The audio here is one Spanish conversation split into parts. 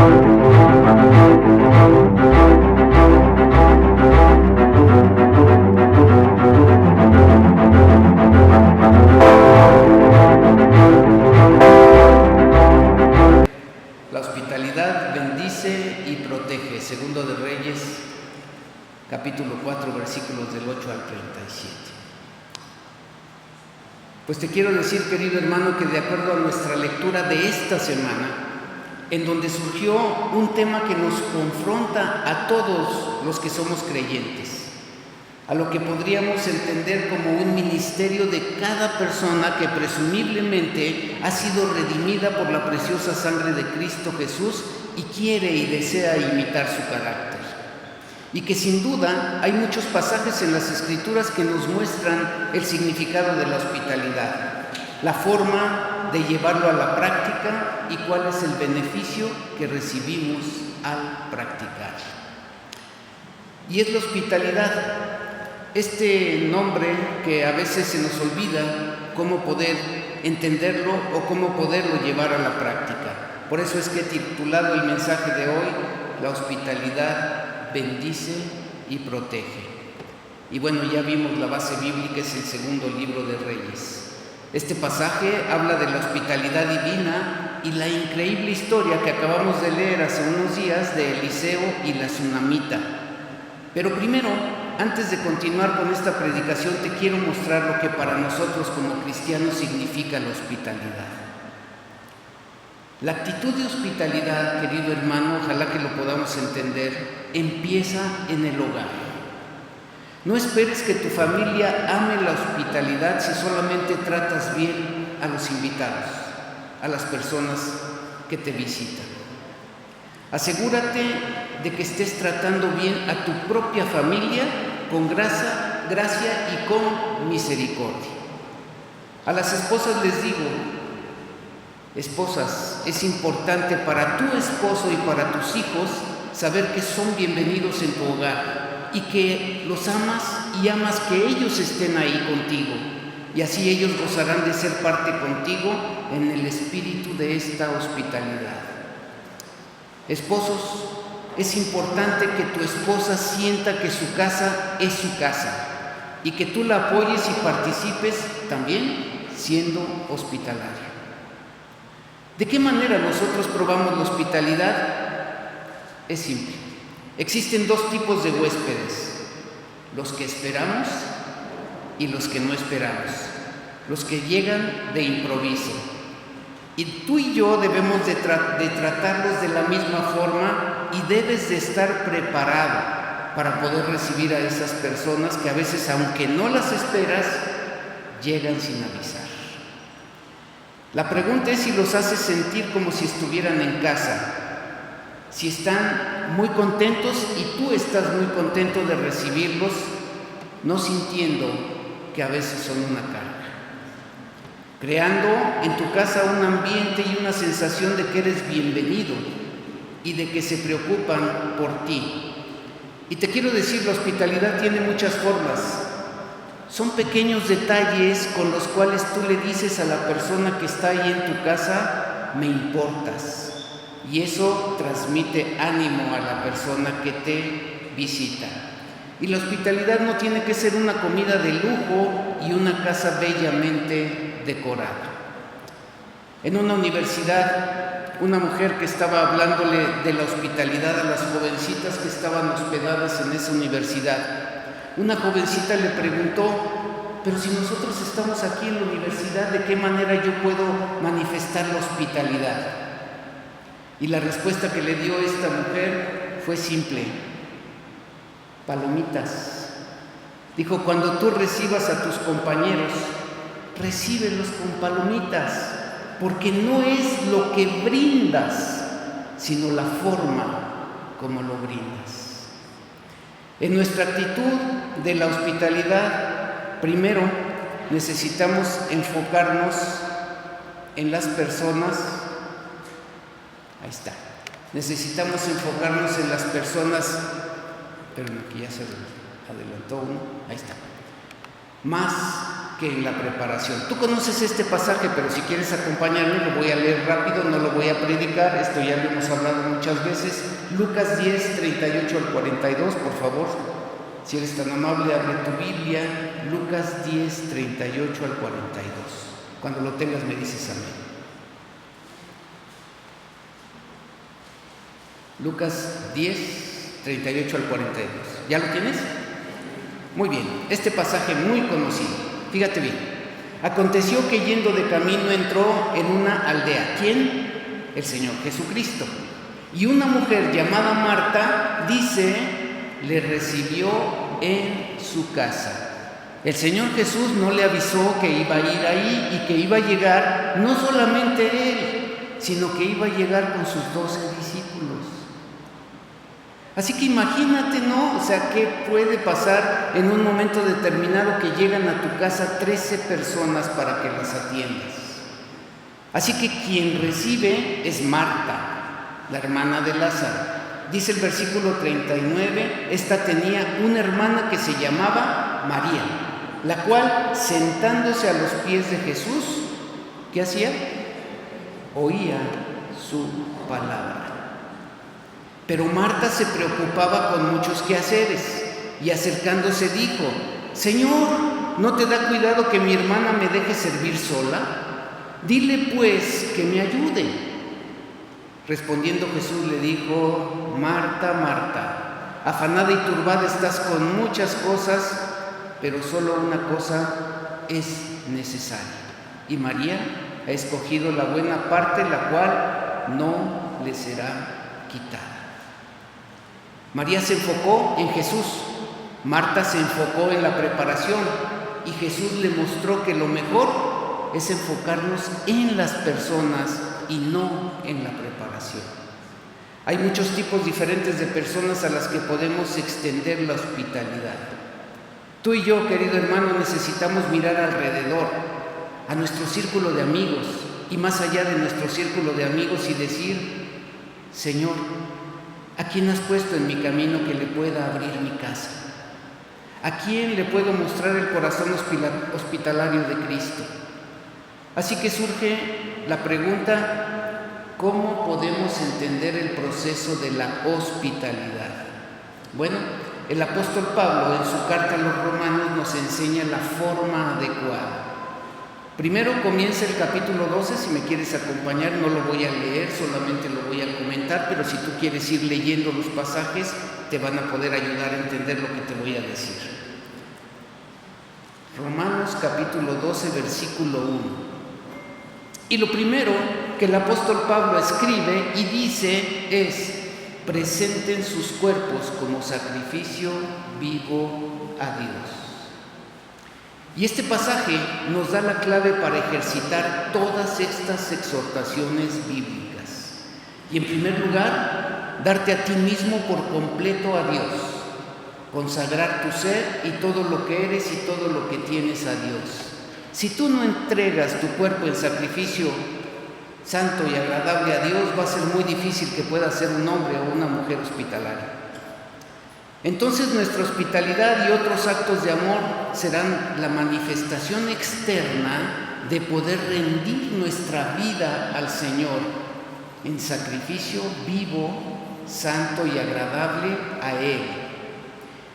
La hospitalidad bendice y protege. Segundo de Reyes, capítulo 4, versículos del 8 al 37. Pues te quiero decir, querido hermano, que de acuerdo a nuestra lectura de esta semana, en donde surgió un tema que nos confronta a todos los que somos creyentes, a lo que podríamos entender como un ministerio de cada persona que presumiblemente ha sido redimida por la preciosa sangre de Cristo Jesús y quiere y desea imitar su carácter. Y que sin duda hay muchos pasajes en las Escrituras que nos muestran el significado de la hospitalidad, la forma de llevarlo a la práctica y cuál es el beneficio que recibimos al practicar. Y es la hospitalidad, este nombre que a veces se nos olvida cómo poder entenderlo o cómo poderlo llevar a la práctica. Por eso es que he titulado el mensaje de hoy, La hospitalidad bendice y protege. Y bueno, ya vimos la base bíblica, es el segundo libro de Reyes. Este pasaje habla de la hospitalidad divina y la increíble historia que acabamos de leer hace unos días de Eliseo y la tsunamita. Pero primero, antes de continuar con esta predicación, te quiero mostrar lo que para nosotros como cristianos significa la hospitalidad. La actitud de hospitalidad, querido hermano, ojalá que lo podamos entender, empieza en el hogar. No esperes que tu familia ame la hospitalidad si solamente tratas bien a los invitados, a las personas que te visitan. Asegúrate de que estés tratando bien a tu propia familia con gracia y con misericordia. A las esposas les digo, esposas, es importante para tu esposo y para tus hijos saber que son bienvenidos en tu hogar y que los amas y amas que ellos estén ahí contigo. Y así ellos gozarán de ser parte contigo en el espíritu de esta hospitalidad. Esposos, es importante que tu esposa sienta que su casa es su casa y que tú la apoyes y participes también siendo hospitalario. ¿De qué manera nosotros probamos la hospitalidad? Es simple. Existen dos tipos de huéspedes: los que esperamos y los que no esperamos, los que llegan de improviso. Y tú y yo debemos de tratarlos de la misma forma y debes de estar preparado para poder recibir a esas personas que a veces, aunque no las esperas, llegan sin avisar. La pregunta es si los haces sentir como si estuvieran en casa, si están muy contentos y tú estás muy contento de recibirlos, no sintiendo que a veces son una carga. Creando en tu casa un ambiente y una sensación de que eres bienvenido y de que se preocupan por ti. Y te quiero decir, la hospitalidad tiene muchas formas. Son pequeños detalles con los cuales tú le dices a la persona que está ahí en tu casa, me importas. Y eso transmite ánimo a la persona que te visita. Y la hospitalidad no tiene que ser una comida de lujo y una casa bellamente decorada. En una universidad, una mujer que estaba hablándole de la hospitalidad a las jovencitas que estaban hospedadas en esa universidad, una jovencita le preguntó, pero si nosotros estamos aquí en la universidad, ¿de qué manera yo puedo manifestar la hospitalidad? Y la respuesta que le dio esta mujer fue simple: palomitas. Dijo, cuando tú recibas a tus compañeros, recíbelos con palomitas, porque no es lo que brindas, sino la forma como lo brindas. En nuestra actitud de la hospitalidad, primero necesitamos enfocarnos en las personas. Ahí está. Necesitamos enfocarnos en las personas, pero aquí ya se adelantó uno, ahí está, más que en la preparación. Tú conoces este pasaje, pero si quieres acompañarme, lo voy a leer rápido, no lo voy a predicar, esto ya lo hemos hablado muchas veces. Lucas 10, 38 al 42, por favor. Si eres tan amable, abre tu Biblia. Lucas 10, 38 al 42. Cuando lo tengas me dices amén. Lucas 10, 38 al 42. ¿Ya lo tienes? Muy bien, este pasaje muy conocido. Fíjate bien. Aconteció que yendo de camino entró en una aldea. ¿Quién? El Señor Jesucristo. Y una mujer llamada Marta, dice, le recibió en su casa. El Señor Jesús no le avisó que iba a ir ahí y que iba a llegar no solamente él, sino que iba a llegar con sus 12 discípulos. Así que imagínate, ¿no? O sea, ¿qué puede pasar en un momento determinado que llegan a tu casa 13 personas para que las atiendas? Así que quien recibe es Marta, la hermana de Lázaro. Dice el versículo 39, esta tenía una hermana que se llamaba María, la cual, sentándose a los pies de Jesús, ¿qué hacía? Oía su palabra. Pero Marta se preocupaba con muchos quehaceres y acercándose dijo, Señor, ¿no te da cuidado que mi hermana me deje servir sola? Dile pues que me ayude. Respondiendo Jesús le dijo, Marta, Marta, afanada y turbada estás con muchas cosas, pero solo una cosa es necesaria. Y María ha escogido la buena parte, la cual no le será quitada. María se enfocó en Jesús, Marta se enfocó en la preparación y Jesús le mostró que lo mejor es enfocarnos en las personas y no en la preparación. Hay muchos tipos diferentes de personas a las que podemos extender la hospitalidad. Tú y yo, querido hermano, necesitamos mirar alrededor, a nuestro círculo de amigos y más allá de nuestro círculo de amigos y decir, Señor, ¿a quién has puesto en mi camino que le pueda abrir mi casa? ¿A quién le puedo mostrar el corazón hospitalario de Cristo? Así que surge la pregunta, ¿cómo podemos entender el proceso de la hospitalidad? Bueno, el apóstol Pablo en su carta a los Romanos nos enseña la forma adecuada. Primero comienza el capítulo 12, si me quieres acompañar, no lo voy a leer, solamente lo voy a comentar, pero si tú quieres ir leyendo los pasajes, te van a poder ayudar a entender lo que te voy a decir. Romanos capítulo 12, versículo 1. Y lo primero que el apóstol Pablo escribe y dice es, presenten sus cuerpos como sacrificio vivo a Dios. Y este pasaje nos da la clave para ejercitar todas estas exhortaciones bíblicas. Y en primer lugar, darte a ti mismo por completo a Dios, consagrar tu ser y todo lo que eres y todo lo que tienes a Dios. Si tú no entregas tu cuerpo en sacrificio santo y agradable a Dios, va a ser muy difícil que puedas ser un hombre o una mujer hospitalaria. Entonces nuestra hospitalidad y otros actos de amor serán la manifestación externa de poder rendir nuestra vida al Señor en sacrificio vivo, santo y agradable a Él.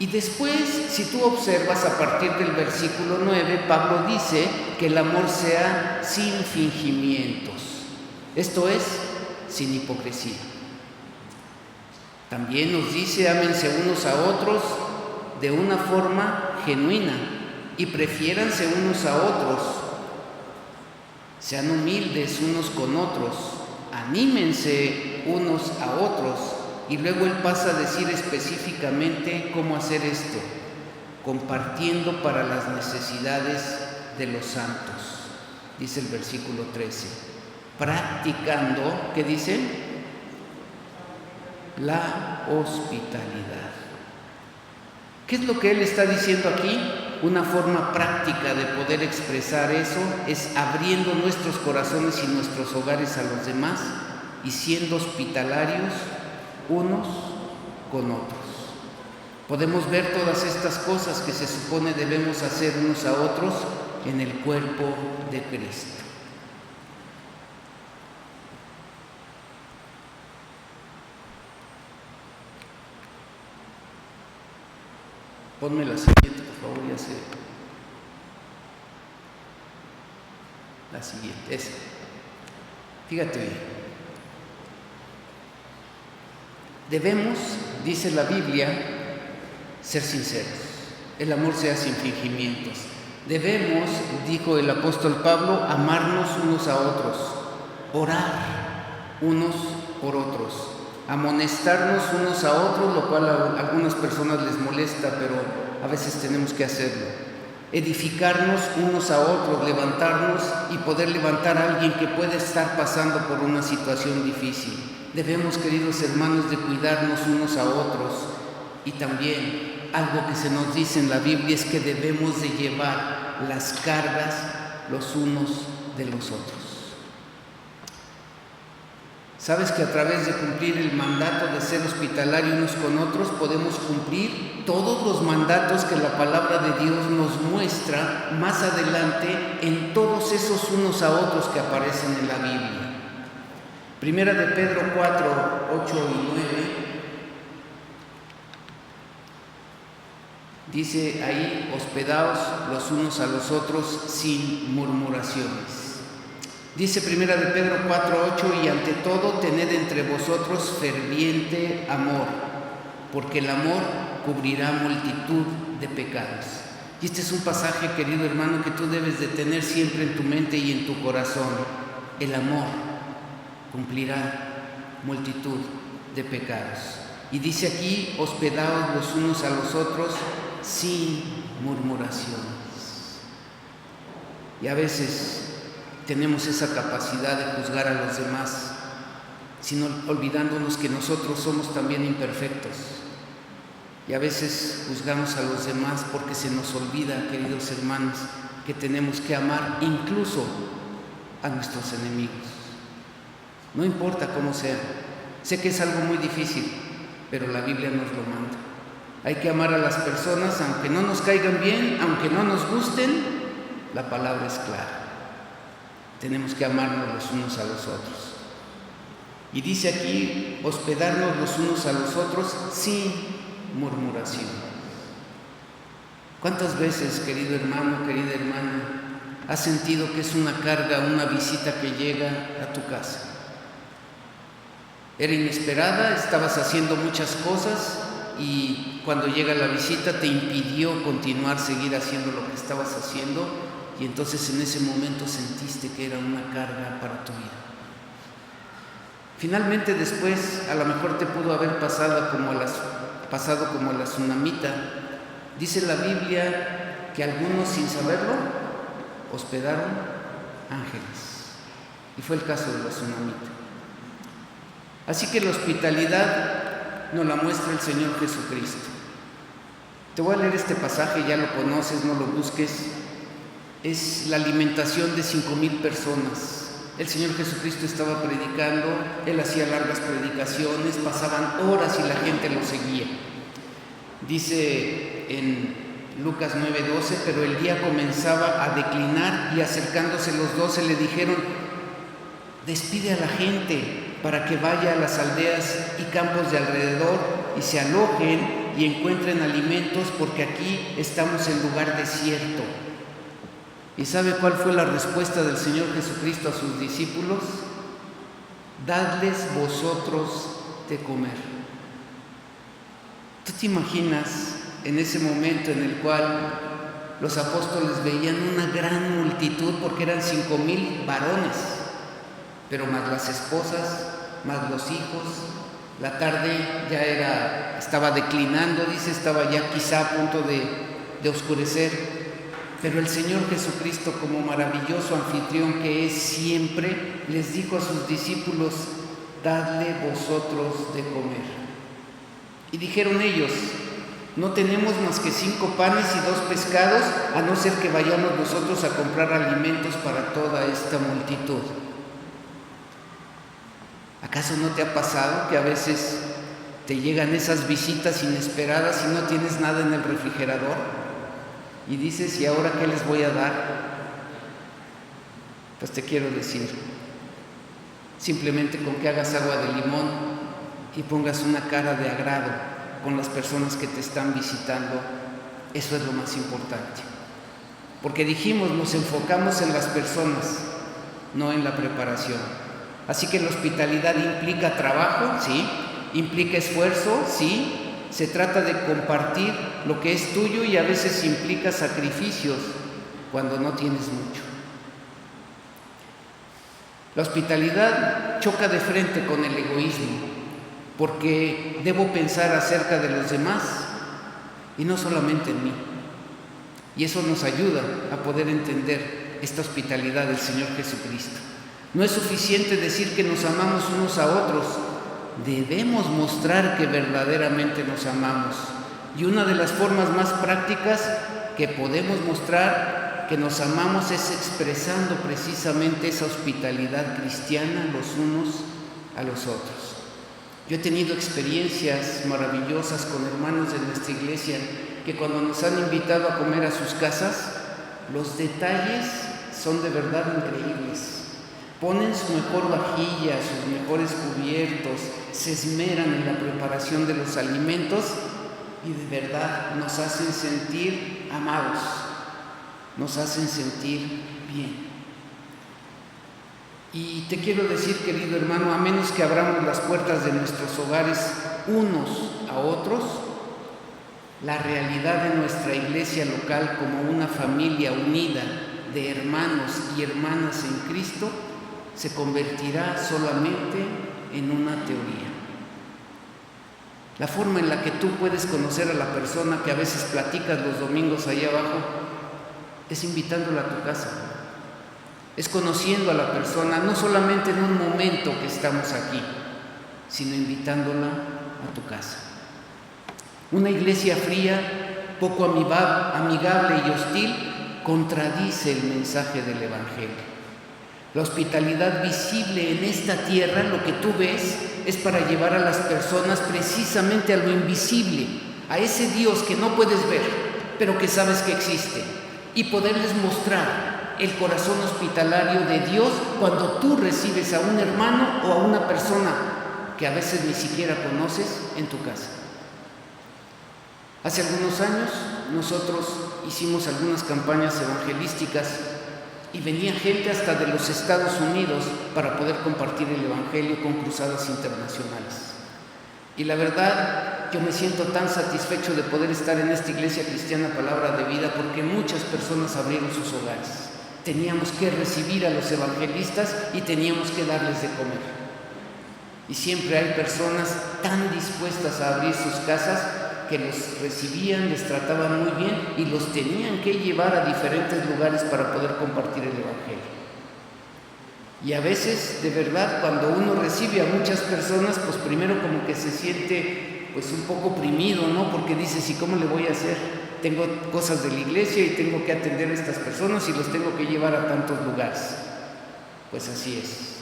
Y después, si tú observas a partir del versículo 9, Pablo dice que el amor sea sin fingimientos, esto es, sin hipocresía. También nos dice, ámense unos a otros de una forma genuina y prefiéranse unos a otros. Sean humildes unos con otros, anímense unos a otros. Y luego él pasa a decir específicamente cómo hacer esto, compartiendo para las necesidades de los santos. Dice el versículo 13, practicando, ¿qué dice? La hospitalidad. ¿Qué es lo que él está diciendo aquí? Una forma práctica de poder expresar eso es abriendo nuestros corazones y nuestros hogares a los demás y siendo hospitalarios unos con otros. Podemos ver todas estas cosas que se supone debemos hacer unos a otros en el cuerpo de Cristo. Ponme la siguiente, por favor, ya sé. La siguiente, esa. Fíjate bien. Debemos, dice la Biblia, ser sinceros. El amor sea sin fingimientos. Debemos, dijo el apóstol Pablo, amarnos unos a otros, orar unos por otros, amonestarnos unos a otros, lo cual a algunas personas les molesta, pero a veces tenemos que hacerlo. Edificarnos unos a otros, levantarnos y poder levantar a alguien que puede estar pasando por una situación difícil. Debemos, queridos hermanos, de cuidarnos unos a otros. Y también algo que se nos dice en la Biblia es que debemos de llevar las cargas los unos de los otros. ¿Sabes que a través de cumplir el mandato de ser hospitalario unos con otros podemos cumplir todos los mandatos que la palabra de Dios nos muestra más adelante en todos esos unos a otros que aparecen en la Biblia? Primera de Pedro 4, 8 y 9 dice ahí: hospedaos los unos a los otros sin murmuraciones. Dice Primera de Pedro 4:8: y ante todo tened entre vosotros ferviente amor, porque el amor cubrirá multitud de pecados. Y este es un pasaje, querido hermano, que tú debes de tener siempre en tu mente y en tu corazón. El amor cumplirá multitud de pecados. Y dice aquí: hospedaos los unos a los otros sin murmuraciones. Y a veces tenemos esa capacidad de juzgar a los demás, sino olvidándonos que nosotros somos también imperfectos. Y a veces juzgamos a los demás porque se nos olvida, queridos hermanos, que tenemos que amar incluso a nuestros enemigos. No importa cómo sea. Sé que es algo muy difícil, pero la Biblia nos lo manda. Hay que amar a las personas aunque no nos caigan bien, aunque no nos gusten. La palabra es clara. Tenemos que amarnos los unos a los otros. Y dice aquí: hospedarnos los unos a los otros sin murmuración. ¿Cuántas veces, querido hermano, querida hermana, has sentido que es una carga, una visita que llega a tu casa? Era inesperada, estabas haciendo muchas cosas y cuando llega la visita te impidió continuar, seguir haciendo lo que estabas haciendo. Y entonces en ese momento sentiste que era una carga para tu vida. Finalmente después a lo mejor te pudo haber pasado como a la tsunamita. Dice la Biblia que algunos, sin saberlo, hospedaron ángeles. Y fue el caso de la tsunamita. Así que la hospitalidad nos la muestra el Señor Jesucristo. Te voy a leer este pasaje, ya lo conoces, no lo busques. Es la alimentación de 5,000 personas. El Señor Jesucristo estaba predicando, Él hacía largas predicaciones, pasaban horas y la gente lo seguía. Dice en Lucas 9:12: pero el día comenzaba a declinar y acercándose los 12 le dijeron: despide a la gente para que vaya a las aldeas y campos de alrededor y se alojen y encuentren alimentos, porque aquí estamos en lugar desierto. ¿Y sabe cuál fue la respuesta del Señor Jesucristo a sus discípulos? Dadles vosotros de comer. ¿Tú te imaginas en ese momento en el cual los apóstoles veían una gran multitud, porque eran 5,000 varones, pero más las esposas, más los hijos? La tarde ya estaba declinando, dice, estaba ya quizá a punto de oscurecer. Pero el Señor Jesucristo, como maravilloso anfitrión que es siempre, les dijo a sus discípulos: dadle vosotros de comer. Y dijeron ellos: no tenemos más que 5 panes y 2 pescados, a no ser que vayamos nosotros a comprar alimentos para toda esta multitud. ¿Acaso no te ha pasado que a veces te llegan esas visitas inesperadas y no tienes nada en el refrigerador? Y dices, ¿y ahora qué les voy a dar? Pues te quiero decir, simplemente con que hagas agua de limón y pongas una cara de agrado con las personas que te están visitando, eso es lo más importante. Porque dijimos, nos enfocamos en las personas, no en la preparación. Así que la hospitalidad implica trabajo, sí, implica esfuerzo, sí, se trata de compartir lo que es tuyo y a veces implica sacrificios cuando no tienes mucho. La hospitalidad choca de frente con el egoísmo, porque debo pensar acerca de los demás y no solamente en mí. Y eso nos ayuda a poder entender esta hospitalidad del Señor Jesucristo. No es suficiente decir que nos amamos unos a otros, debemos mostrar que verdaderamente nos amamos. Y una de las formas más prácticas que podemos mostrar que nos amamos es expresando precisamente esa hospitalidad cristiana los unos a los otros. Yo he tenido experiencias maravillosas con hermanos de nuestra iglesia que cuando nos han invitado a comer a sus casas, los detalles son de verdad increíbles. Ponen su mejor vajilla, sus mejores cubiertos, se esmeran en la preparación de los alimentos y de verdad nos hacen sentir amados, nos hacen sentir bien. Y te quiero decir, querido hermano, a menos que abramos las puertas de nuestros hogares unos a otros, la realidad de nuestra iglesia local como una familia unida de hermanos y hermanas en Cristo se convertirá solamente en una teoría. La forma en la que tú puedes conocer a la persona que a veces platicas los domingos ahí abajo es invitándola a tu casa, es conociendo a la persona, no solamente en un momento que estamos aquí, sino invitándola a tu casa. Una iglesia fría, poco amigable y hostil contradice el mensaje del Evangelio. La hospitalidad visible en esta tierra, lo que tú ves, es para llevar a las personas precisamente a lo invisible, a ese Dios que no puedes ver, pero que sabes que existe, y poderles mostrar el corazón hospitalario de Dios cuando tú recibes a un hermano o a una persona que a veces ni siquiera conoces en tu casa. Hace algunos años nosotros hicimos algunas campañas evangelísticas y venía gente hasta de los Estados Unidos para poder compartir el Evangelio con cruzadas internacionales. Y la verdad, yo me siento tan satisfecho de poder estar en esta iglesia cristiana Palabra de Vida porque muchas personas abrieron sus hogares. Teníamos que recibir a los evangelistas y teníamos que darles de comer. Y siempre hay personas tan dispuestas a abrir sus casas que los recibían, les trataban muy bien y los tenían que llevar a diferentes lugares para poder compartir el Evangelio. Y a veces, de verdad, cuando uno recibe a muchas personas, pues primero como que se siente pues un poco oprimido, ¿no? Porque dices, ¿y cómo le voy a hacer? Tengo cosas de la iglesia y tengo que atender a estas personas y los tengo que llevar a tantos lugares. Pues así es.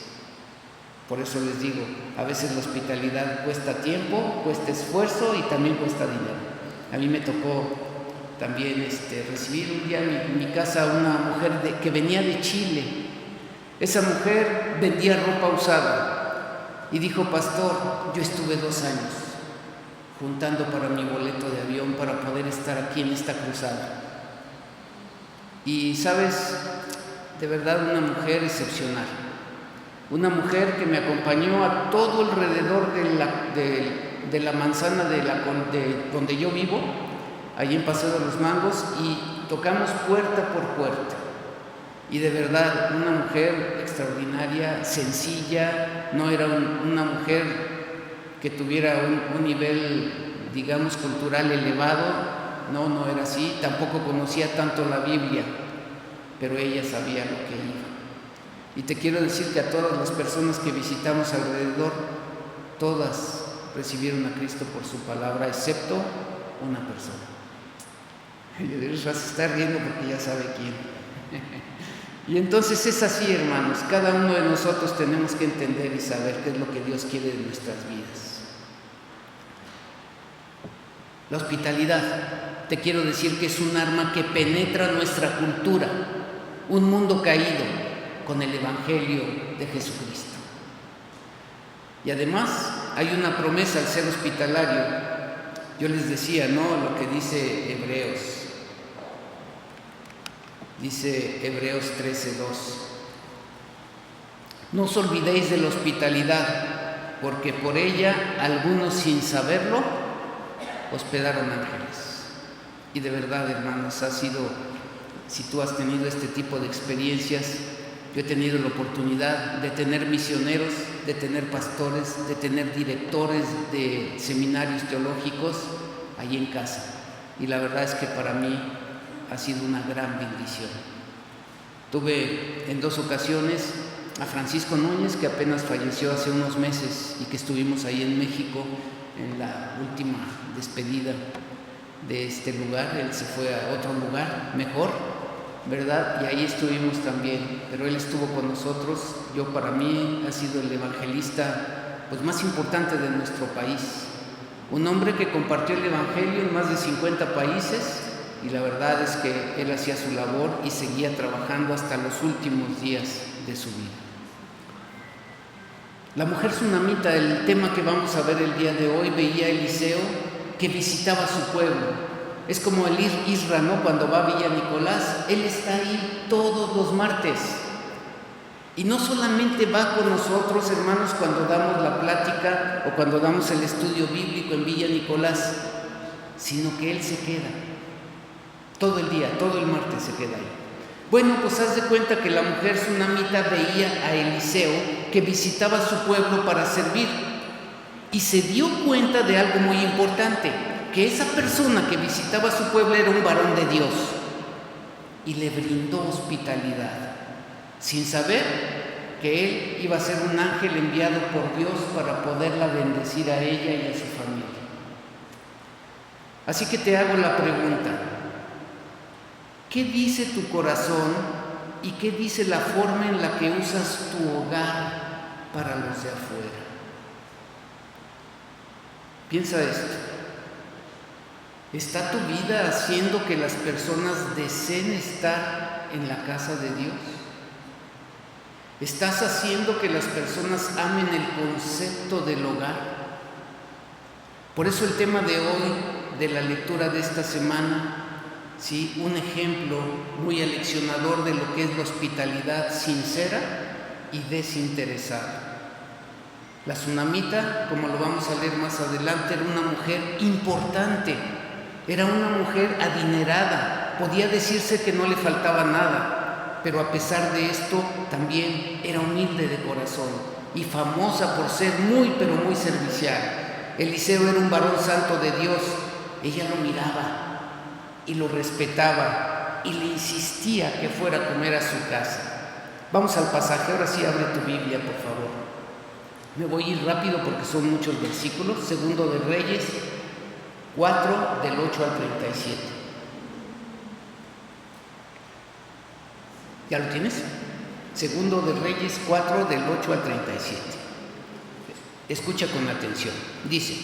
Por eso les digo, a veces la hospitalidad cuesta tiempo, cuesta esfuerzo y también cuesta dinero. A mí me tocó también recibir un día en mi casa a una mujer que venía de Chile. Esa mujer vendía ropa usada y dijo, pastor, yo estuve 2 años juntando para mi boleto de avión para poder estar aquí en esta cruzada. Y sabes, de verdad una mujer excepcional. Una mujer que me acompañó a todo alrededor de la manzana de donde yo vivo, allí en Paseo de los Mangos, y tocamos puerta por puerta. Y de verdad, una mujer extraordinaria, sencilla, no era una mujer que tuviera un nivel, digamos, cultural elevado, no era así, tampoco conocía tanto la Biblia, pero ella sabía lo que iba. Y te quiero decir que a todas las personas que visitamos alrededor, todas recibieron a Cristo por su palabra, excepto una persona. Y Dios vas a estar riendo porque ya sabe quién. Y entonces es así, hermanos, cada uno de nosotros tenemos que entender y saber qué es lo que Dios quiere de nuestras vidas. La hospitalidad, te quiero decir que es un arma que penetra nuestra cultura, un mundo caído con el Evangelio de Jesucristo. Y además hay una promesa al ser hospitalario. Yo les decía, ¿no?, lo que dice Hebreos. Dice Hebreos 13:2. No os olvidéis de la hospitalidad, porque por ella algunos sin saberlo hospedaron ángeles. Y de verdad, hermanos, ha sido, si tú has tenido este tipo de experiencias, yo he tenido la oportunidad de tener misioneros, de tener pastores, de tener directores de seminarios teológicos ahí en casa. Y la verdad es que para mí ha sido una gran bendición. Tuve en 2 ocasiones a Francisco Núñez, que apenas falleció hace unos meses y que estuvimos ahí en México en la última despedida de este lugar. Él se fue a otro lugar mejor, ¿verdad? Y ahí estuvimos también, pero él estuvo con nosotros. Para mí ha sido el evangelista más importante de nuestro país, un hombre que compartió el evangelio en más de 50 países, y la verdad es que él hacía su labor y seguía trabajando hasta los últimos días de su vida. La mujer tsunamita, el tema que vamos a ver el día de hoy, veía a Eliseo que visitaba su pueblo. Es como el Isra, ¿no?, cuando va a Villa Nicolás, él está ahí todos los martes. Y no solamente va con nosotros, hermanos, cuando damos la plática o cuando damos el estudio bíblico en Villa Nicolás, sino que él se queda todo el día, todo el martes se queda ahí. Bueno, pues haz de cuenta que la mujer tsunamita veía a Eliseo que visitaba su pueblo para servir y se dio cuenta de algo muy importante, que esa persona que visitaba su pueblo era un varón de Dios y le brindó hospitalidad, sin saber que él iba a ser un ángel enviado por Dios para poderla bendecir a ella y a su familia. Así que te hago la pregunta: ¿qué dice tu corazón y qué dice la forma en la que usas tu hogar para los de afuera? Piensa esto. ¿Está tu vida haciendo que las personas deseen estar en la casa de Dios? ¿Estás haciendo que las personas amen el concepto del hogar? Por eso el tema de hoy, de la lectura de esta semana, ¿sí?, un ejemplo muy aleccionador de lo que es la hospitalidad sincera y desinteresada. La tsunamita, como lo vamos a leer más adelante, era una mujer importante, era una mujer adinerada, podía decirse que no le faltaba nada, pero a pesar de esto también era humilde de corazón y famosa por ser muy, pero muy servicial. Eliseo era un varón santo de Dios, ella lo miraba y lo respetaba y le insistía que fuera a comer a su casa. Vamos al pasaje, ahora sí abre tu Biblia, por favor. Me voy a ir rápido porque son muchos versículos. Segundo de Reyes 4, del 8 al 37. ¿Ya lo tienes? Segundo de Reyes 4, del 8 al 37. Escucha con atención. Dice: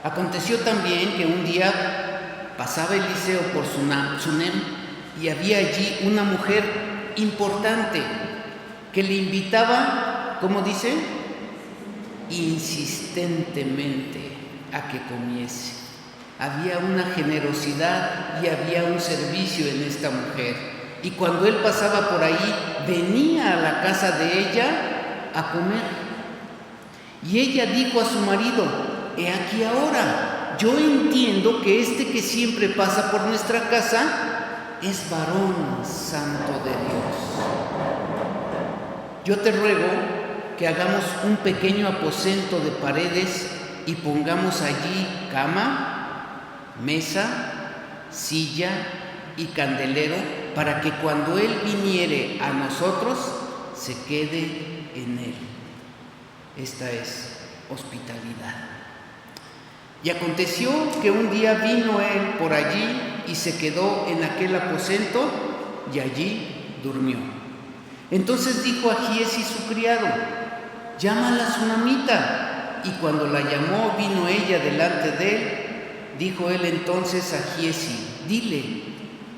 aconteció también que un día pasaba Eliseo por Sunem y había allí una mujer importante que le invitaba, ¿cómo dice?, insistentemente a que comiese. Había una generosidad y había un servicio en esta mujer. Y cuando él pasaba por ahí, venía a la casa de ella a comer. Y ella dijo a su marido: he aquí ahora, yo entiendo que este que siempre pasa por nuestra casa es varón santo de Dios. Yo te ruego que hagamos un pequeño aposento de paredes y pongamos allí cama, mesa, silla y candelero, para que cuando Él viniere a nosotros, se quede en Él. Esta es hospitalidad. Y aconteció que un día vino Él por allí y se quedó en aquel aposento y allí durmió. Entonces dijo a Giezi su criado: llama a la tsunamita. Y cuando la llamó, vino ella delante de él, dijo él entonces a Giezi: dile,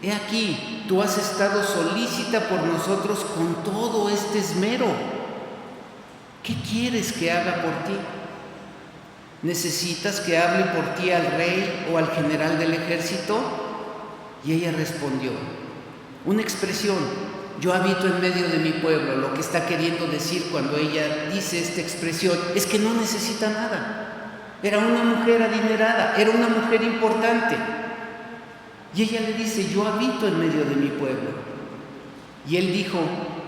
he aquí, tú has estado solícita por nosotros con todo este esmero. ¿Qué quieres que haga por ti? ¿Necesitas que hable por ti al rey o al general del ejército? Y ella respondió, una expresión: yo habito en medio de mi pueblo. Lo que está queriendo decir cuando ella dice esta expresión es que no necesita nada. Era una mujer adinerada, era una mujer importante. Y ella le dice, yo habito en medio de mi pueblo. Y él dijo,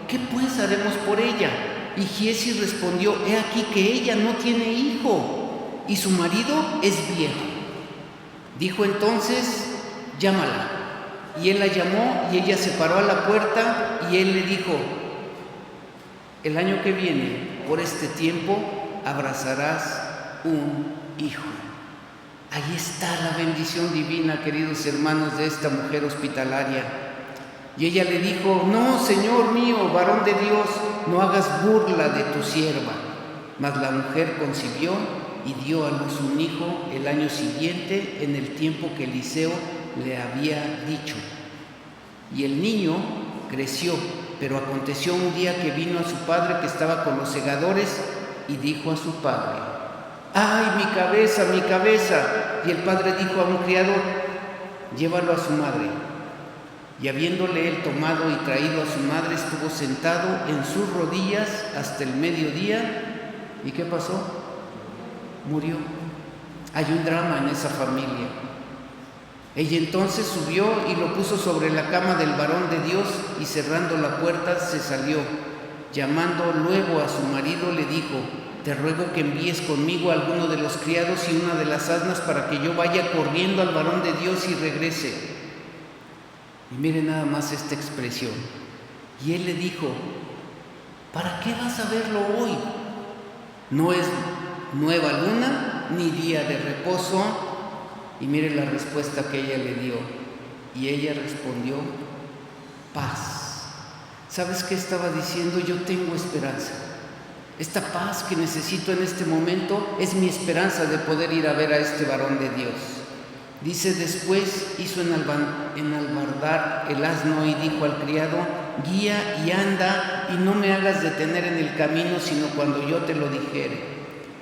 ¿qué pues haremos por ella? Y Giezi respondió, he aquí que ella no tiene hijo y su marido es viejo. Dijo entonces, llámala. Y él la llamó y ella se paró a la puerta y él le dijo, el año que viene, por este tiempo, abrazarás un hijo. Ahí está la bendición divina, queridos hermanos, de esta mujer hospitalaria. Y ella le dijo, no, Señor mío, varón de Dios, no hagas burla de tu sierva. Mas la mujer concibió y dio a luz un hijo el año siguiente, en el tiempo que Eliseo le había dicho. Y el niño creció, pero aconteció un día que vino a su padre que estaba con los segadores y dijo a su padre, ¡ay, mi cabeza, mi cabeza! Y el padre dijo a un criado, llévalo a su madre. Y habiéndole él tomado y traído a su madre, estuvo sentado en sus rodillas hasta el mediodía. ¿Y qué pasó? Murió. Hay un drama en esa familia. Ella entonces subió y lo puso sobre la cama del varón de Dios y cerrando la puerta se salió. Llamando luego a su marido le dijo, te ruego que envíes conmigo a alguno de los criados y una de las asnas para que yo vaya corriendo al varón de Dios y regrese. Y mire nada más esta expresión. Y él le dijo, ¿para qué vas a verlo hoy? No es nueva luna ni día de reposo. Y mire la respuesta que ella le dio. Y ella respondió, paz. ¿Sabes qué estaba diciendo? Yo tengo esperanza. Esta paz que necesito en este momento es mi esperanza de poder ir a ver a este varón de Dios. Dice, después hizo enalbardar el asno y dijo al criado, guía y anda y no me hagas detener en el camino, sino cuando yo te lo dijere.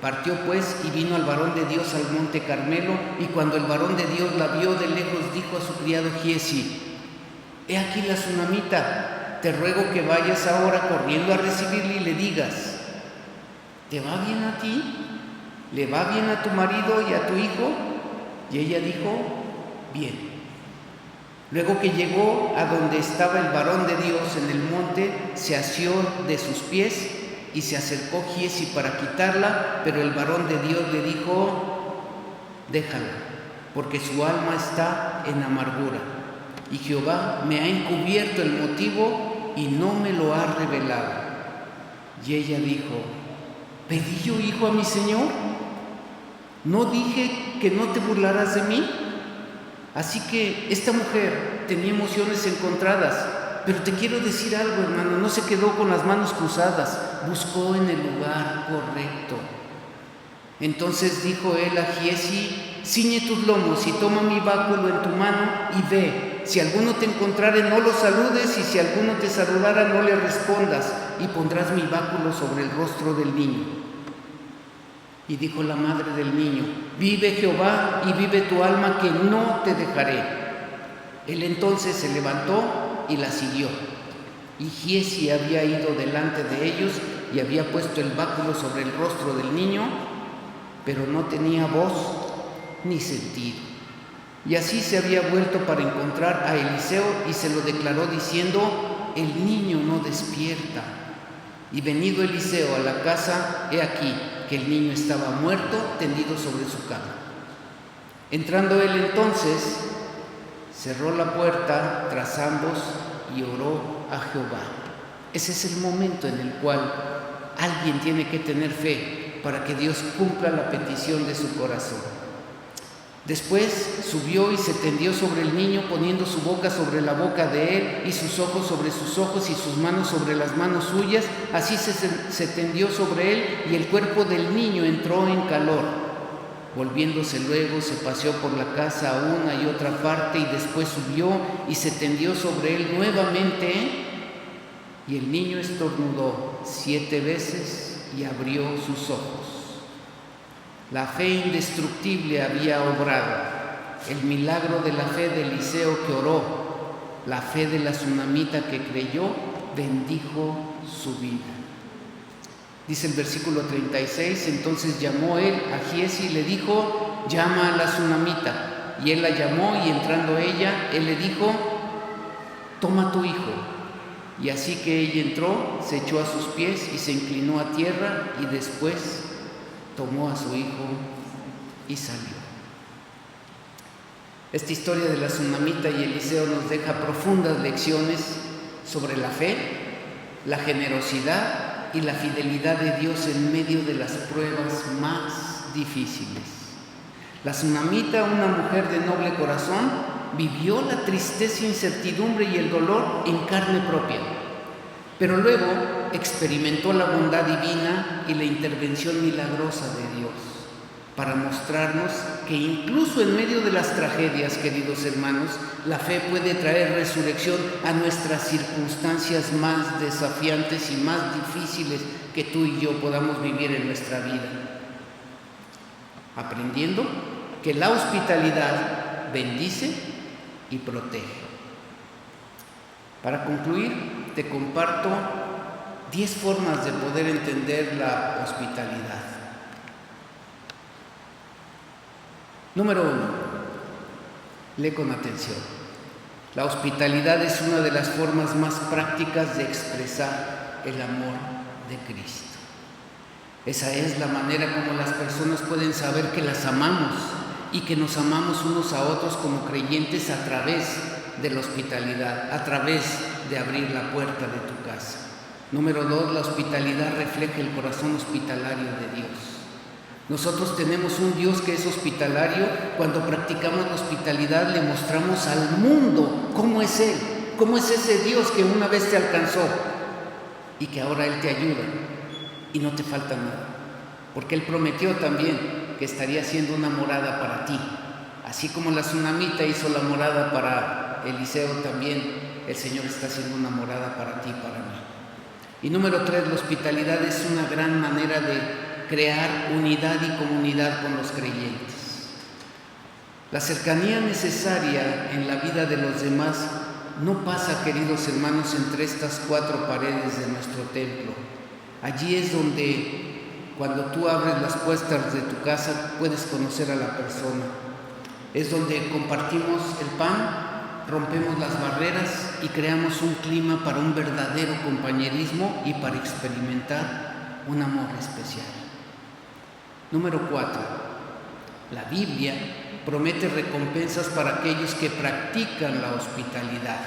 Partió pues y vino al varón de Dios al monte Carmelo, y cuando el varón de Dios la vio de lejos, dijo a su criado Giezi, he aquí la tsunamita, te ruego que vayas ahora corriendo a recibirle y le digas, ¿te va bien a ti? ¿Le va bien a tu marido y a tu hijo? Y ella dijo, bien. Luego que llegó a donde estaba el varón de Dios en el monte, se asió de sus pies y se acercó Giezi para quitarla, pero el varón de Dios le dijo, déjala, porque su alma está en amargura, y Jehová me ha encubierto el motivo y no me lo ha revelado. Y ella dijo, ¿pedí yo hijo a mi señor? ¿No dije que no te burlarás de mí? Así que esta mujer tenía emociones encontradas. Pero te quiero decir algo, hermano, no se quedó con las manos cruzadas, buscó en el lugar correcto. Entonces dijo él a Giezi, ciñe tus lomos y toma mi báculo en tu mano y ve. Si alguno te encontrare, no lo saludes, y si alguno te saludara, no le respondas, y pondrás mi báculo sobre el rostro del niño. Y dijo la madre del niño, vive Jehová y vive tu alma, que no te dejaré. Él entonces se levantó y la siguió. Y Giezi había ido delante de ellos y había puesto el báculo sobre el rostro del niño, pero no tenía voz ni sentido. Y así se había vuelto para encontrar a Eliseo y se lo declaró diciendo, el niño no despierta. Y venido Eliseo a la casa, he aquí que el niño estaba muerto, tendido sobre su cama. Entrando él entonces, cerró la puerta tras ambos y oró a Jehová. Ese es el momento en el cual alguien tiene que tener fe para que Dios cumpla la petición de su corazón. Después subió y se tendió sobre el niño, poniendo su boca sobre la boca de él y sus ojos sobre sus ojos y sus manos sobre las manos suyas. Así se tendió sobre él y el cuerpo del niño entró en calor. Volviéndose luego, se paseó por la casa a una y otra parte y después subió y se tendió sobre él nuevamente. Y el niño estornudó 7 veces y abrió sus ojos. La fe indestructible había obrado. El milagro de la fe de Eliseo que oró, la fe de la tsunamita que creyó, bendijo su vida. Dice el versículo 36, entonces llamó él a Giezi y le dijo, llama a la tsunamita. Y él la llamó y entrando ella, él le dijo, toma tu hijo. Y así que ella entró, se echó a sus pies y se inclinó a tierra y después tomó a su hijo y salió. Esta historia de la tsunamita y Eliseo nos deja profundas lecciones sobre la fe, la generosidad y la fidelidad de Dios en medio de las pruebas más difíciles. La tsunamita, una mujer de noble corazón, vivió la tristeza, incertidumbre y el dolor en carne propia, pero luego experimentó la bondad divina y la intervención milagrosa de Dios para mostrarnos que incluso en medio de las tragedias, queridos hermanos, la fe puede traer resurrección a nuestras circunstancias más desafiantes y más difíciles que tú y yo podamos vivir en nuestra vida, aprendiendo que la hospitalidad bendice y protege. Para concluir, te comparto 10 formas de poder entender la hospitalidad. Número 1. Lee con atención. La hospitalidad es una de las formas más prácticas de expresar el amor de Cristo. Esa es la manera como las personas pueden saber que las amamos y que nos amamos unos a otros como creyentes a través de la hospitalidad, a través de abrir la puerta de tu casa. Número 2, la hospitalidad refleja el corazón hospitalario de Dios. Nosotros tenemos un Dios que es hospitalario. Cuando practicamos la hospitalidad le mostramos al mundo cómo es Él, cómo es ese Dios que una vez te alcanzó y que ahora Él te ayuda y no te falta nada, porque Él prometió también que estaría haciendo una morada para ti. Así como la tsunamita hizo la morada para Eliseo, también el Señor está haciendo una morada para ti y para mí. Y número 3, la hospitalidad es una gran manera de crear unidad y comunidad con los creyentes. La cercanía necesaria en la vida de los demás no pasa, queridos hermanos, entre estas 4 paredes de nuestro templo. Allí es donde, cuando tú abres las puertas de tu casa, puedes conocer a la persona. Es donde compartimos el pan, rompemos las barreras y creamos un clima para un verdadero compañerismo y para experimentar un amor especial. Número 4. La Biblia promete recompensas para aquellos que practican la hospitalidad.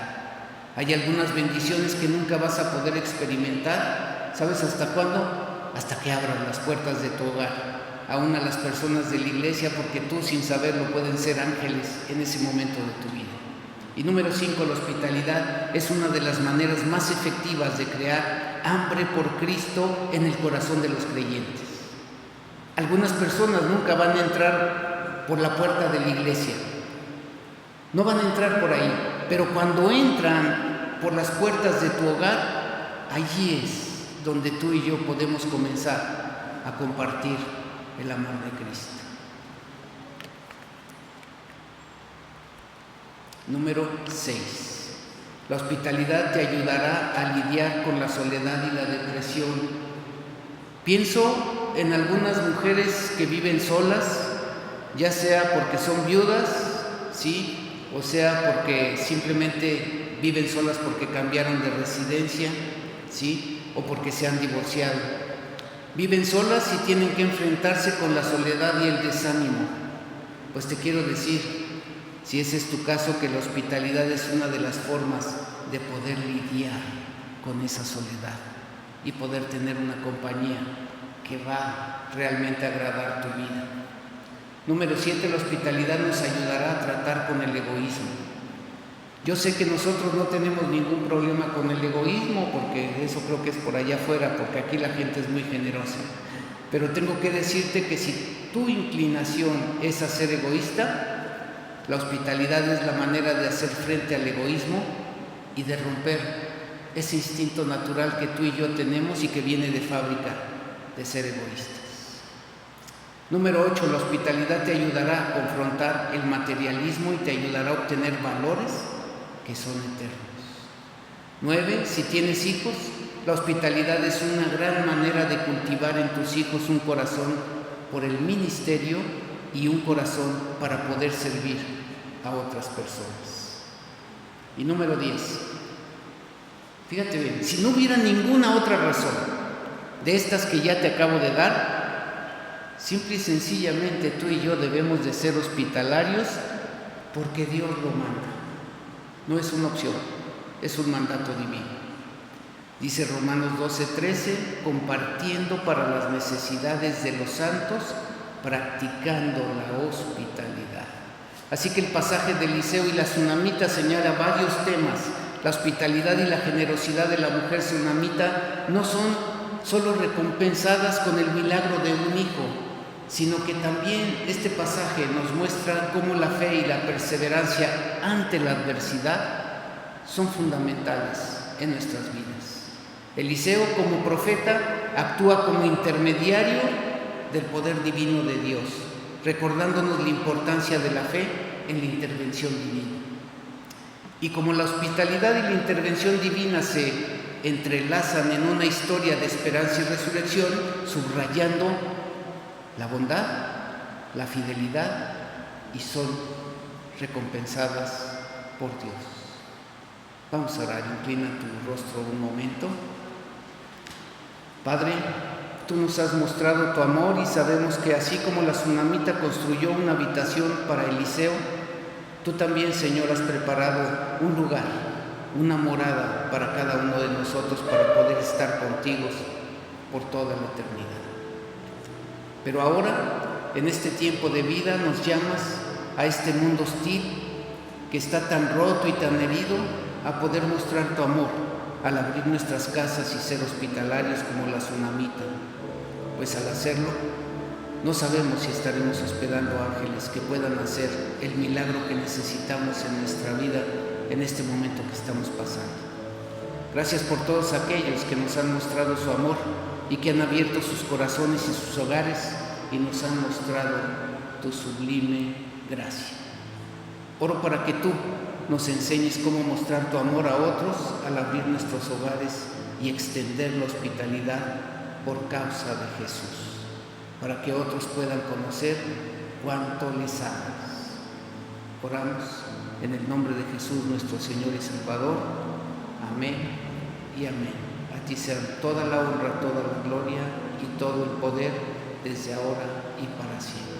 Hay algunas bendiciones que nunca vas a poder experimentar. ¿Sabes hasta cuándo? Hasta que abran las puertas de tu hogar, aún a las personas de la iglesia, porque tú sin saberlo pueden ser ángeles en ese momento de tu vida. Y número 5, la hospitalidad es una de las maneras más efectivas de crear hambre por Cristo en el corazón de los creyentes. Algunas personas nunca van a entrar por la puerta de la iglesia, no van a entrar por ahí, pero cuando entran por las puertas de tu hogar, allí es donde tú y yo podemos comenzar a compartir el amor de Cristo. Número 6. La hospitalidad te ayudará a lidiar con la soledad y la depresión. Pienso en algunas mujeres que viven solas, ya sea porque son viudas, ¿sí? O sea porque simplemente viven solas porque cambiaron de residencia, ¿sí? O porque se han divorciado. Viven solas y tienen que enfrentarse con la soledad y el desánimo. Pues te quiero decir, si ese es tu caso, que la hospitalidad es una de las formas de poder lidiar con esa soledad y poder tener una compañía que va realmente a agradar tu vida. Número 7, la hospitalidad nos ayudará a tratar con el egoísmo. Yo sé que nosotros no tenemos ningún problema con el egoísmo, porque eso creo que es por allá afuera, porque aquí la gente es muy generosa. Pero tengo que decirte que si tu inclinación es a ser egoísta, la hospitalidad es la manera de hacer frente al egoísmo y de romper ese instinto natural que tú y yo tenemos y que viene de fábrica, de ser egoístas. Número 8, la hospitalidad te ayudará a confrontar el materialismo y te ayudará a obtener valores que son eternos. 9, si tienes hijos, la hospitalidad es una gran manera de cultivar en tus hijos un corazón por el ministerio y un corazón para poder servir a otras personas. Y número 10, fíjate bien, si no hubiera ninguna otra razón de estas que ya te acabo de dar, simple y sencillamente tú y yo debemos de ser hospitalarios porque Dios lo manda. No es una opción, es un mandato divino. Dice Romanos 12:13, compartiendo para las necesidades de los santos, practicando la hospitalidad. Así que el pasaje de Eliseo y la tsunamita señala varios temas. La hospitalidad y la generosidad de la mujer tsunamita no son solo recompensadas con el milagro de un hijo, sino que también este pasaje nos muestra cómo la fe y la perseverancia ante la adversidad son fundamentales en nuestras vidas. Eliseo, como profeta, actúa como intermediario del poder divino de Dios, recordándonos la importancia de la fe en la intervención divina. Y como la hospitalidad y la intervención divina se entrelazan en una historia de esperanza y resurrección, subrayando la bondad, la fidelidad, y son recompensadas por Dios. Vamos a orar, inclina tu rostro un momento. Padre, tú nos has mostrado tu amor y sabemos que así como la tsunamita construyó una habitación para Eliseo, tú también, Señor, has preparado un lugar, una morada para cada uno de nosotros para poder estar contigo por toda la eternidad. Pero ahora, en este tiempo de vida, nos llamas a este mundo hostil que está tan roto y tan herido a poder mostrar tu amor al abrir nuestras casas y ser hospitalarios como la tsunamita. Pues al hacerlo, no sabemos si estaremos hospedando ángeles que puedan hacer el milagro que necesitamos en nuestra vida en este momento que estamos pasando. Gracias por todos aquellos que nos han mostrado su amor y que han abierto sus corazones y sus hogares y nos han mostrado tu sublime gracia. Oro para que tú nos enseñes cómo mostrar tu amor a otros al abrir nuestros hogares y extender la hospitalidad por causa de Jesús, para que otros puedan conocer cuánto les amas. Oramos en el nombre de Jesús, nuestro Señor y Salvador. Amén y amén. A ti sea toda la honra, toda la gloria y todo el poder desde ahora y para siempre.